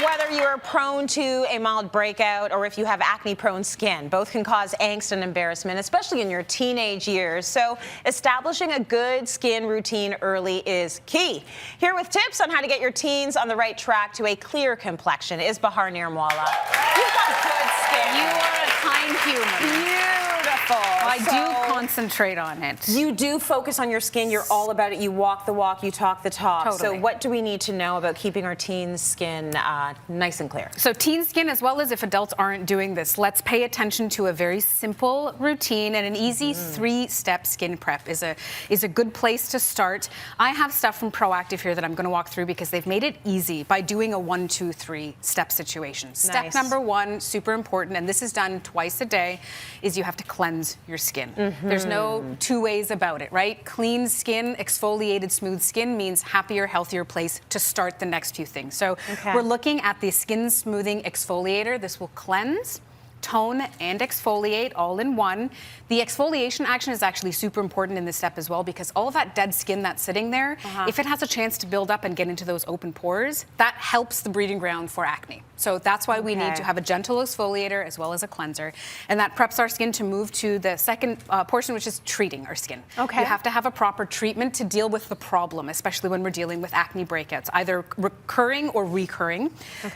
Whether you are prone to a mild breakout or if you have acne-prone skin, both can cause angst and embarrassment, especially in your teenage years. So establishing a good skin routine early is key. Here with tips on how to get your teens on the right track to a clear complexion is Bahar Niramwalla. You've got good skin. You are a kind human. Beautiful. I do concentrate on it. You do focus on your skin. You're all about it. You walk the walk. You talk the talk. Totally. So what do we need to know about keeping our teens' skin nice and clear? So teen skin, as well as if adults aren't doing this, let's pay attention to a very simple routine, and an easy 3-step skin prep is a good place to start. I have stuff from Proactive here that I'm going to walk through because they've made it easy by doing a 1, 2, 3 step situation. Nice. Step number 1, super important, and this is done twice a day, is you have to cleanse your skin. There's no two ways about it, right? Clean skin, exfoliated, smooth skin means happier, healthier place to start the next few things. So we're looking at the skin smoothing exfoliator. This will cleanse, tone, and exfoliate all in one. The exfoliation action is actually super important in this step as well, because all of that dead skin that's sitting there, if it has a chance to build up and get into those open pores, that helps the breeding ground for acne. So that's why we need to have a gentle exfoliator as well as a cleanser. And that preps our skin to move to the second portion, which is treating our skin. You have to have a proper treatment to deal with the problem, especially when we're dealing with acne breakouts, either recurring or recurring.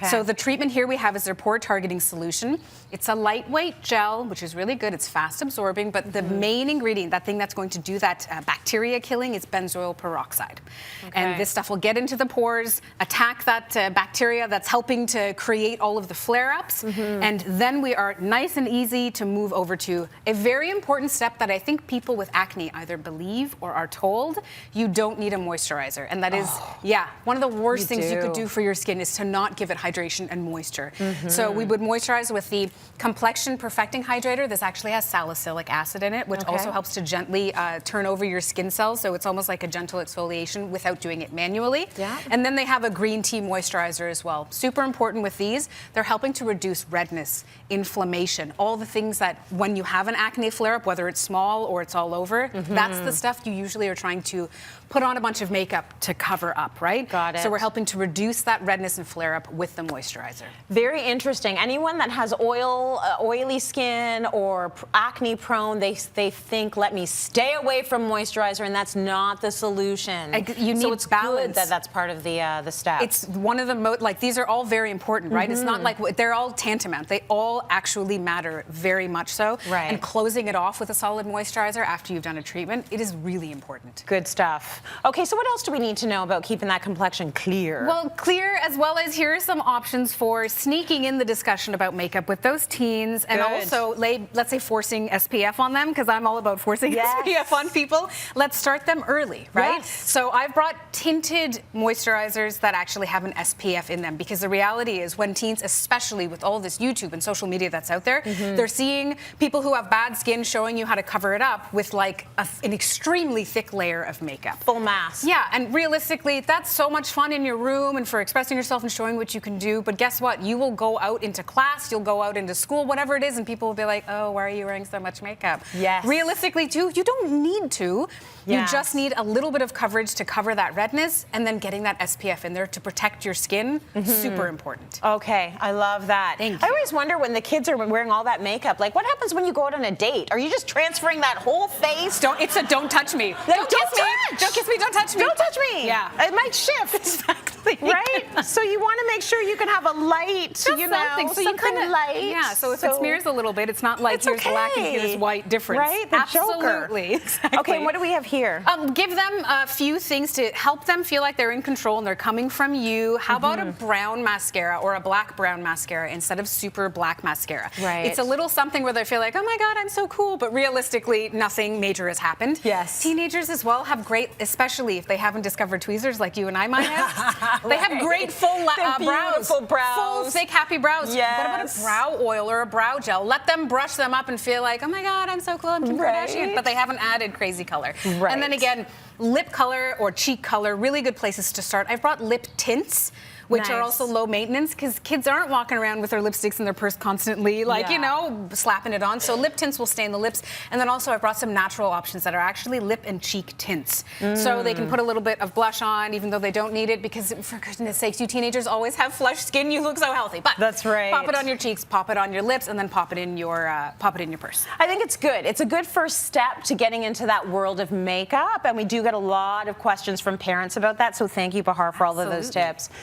So the treatment here we have is their pore targeting solution. It's a lightweight gel, which is really good. It's fast absorbing, but the main ingredient, that thing that's going to do that bacteria killing, is benzoyl peroxide. And this stuff will get into the pores, attack that bacteria that's helping to create all of the flare-ups, and then we are nice and easy to move over to a very important step that I think people with acne either believe or are told: you don't need a moisturizer. And that is, one of the worst things you could do for your skin is to not give it hydration and moisture. So we would moisturize with the Complexion Perfecting Hydrator. This actually has salicylic acid in it, which also helps to gently turn over your skin cells, so it's almost like a gentle exfoliation without doing it manually. And then they have a green tea moisturizer as well. Super important with these. They're helping to reduce redness, inflammation, all the things that when you have an acne flare-up, whether it's small or it's all over, that's the stuff you usually are trying to put on a bunch of makeup to cover up, right? Got it. So we're helping to reduce that redness and flare-up with the moisturizer. Very interesting. Anyone that has oily skin or acne prone, they think, let me stay away from moisturizer, and that's not the solution. You need so it's balance. good that that's part of the step. It's one of the most, like, these are all very important, right? It's not like they're all tantamount. They all actually matter very much so. And closing it off with a solid moisturizer after you've done a treatment, it is really important. Good stuff. Okay, so what else do we need to know about keeping that complexion clear? Well, clear, as well as here are some options for sneaking in the discussion about makeup with those teens, and also, let's say, forcing SPF on them, because I'm all about forcing SPF on people. Let's start them early, right? So I've brought tinted moisturizers that actually have an SPF in them, because the reality is when teens, especially with all this YouTube and social media that's out there, they're seeing people who have bad skin showing you how to cover it up with like an extremely thick layer of makeup. Full mask. Yeah, and realistically, that's so much fun in your room and for expressing yourself and showing what you can do. But guess what? You will go out into class, you'll go out into school, whatever it is, and people will be like, oh, why are you wearing so much makeup? Realistically, too, you don't need to. You just need a little bit of coverage to cover that redness, and then getting that SPF in there to protect your skin, super important. Okay, I love that. Thank you. I always wonder when the kids are wearing all that makeup, like what happens when you go out on a date? Are you just transferring that whole face? It's a don't touch me. Don't kiss touch. me. Don't kiss me. Don't touch me. Don't touch me. Yeah. It might shift. Exactly. Right? So you want to make sure you can have a light, something light. Yeah, so if it smears a little bit, it's not like here's black and here's white difference. Right? The Absolutely. Exactly. Okay, and what do we have here? Give them a few things to help them feel like they're in control and they're coming from you. How about a brown mascara or a black-brown mascara instead of super black mascara? It's a little something where they feel like, oh my God, I'm so cool, but realistically, nothing major has happened. Teenagers as well have great, especially if they haven't discovered tweezers like you and I might have, they have great full brows. Full, thick, happy brows. What about a brow oil or a brow gel? Let them brush them up and feel like, oh my God, I'm so cool, I'm Kim Kardashian, but they haven't added crazy color. And then again, lip color or cheek color, really good places to start. I've brought lip tints, which are Nice. also low maintenance because kids aren't walking around with their lipsticks in their purse constantly, like, you know, slapping it on. So lip tints will stay in the lips. And then also I brought some natural options that are actually lip and cheek tints. So they can put a little bit of blush on even though they don't need it, because for goodness sakes, you teenagers always have flushed skin. You look so healthy. But that's right. Pop it on your cheeks, pop it on your lips, and then pop it in your purse. I think it's good. It's a good first step to getting into that world of makeup, and we do get a lot of questions from parents about that. So thank you, Bahar, for all of those tips.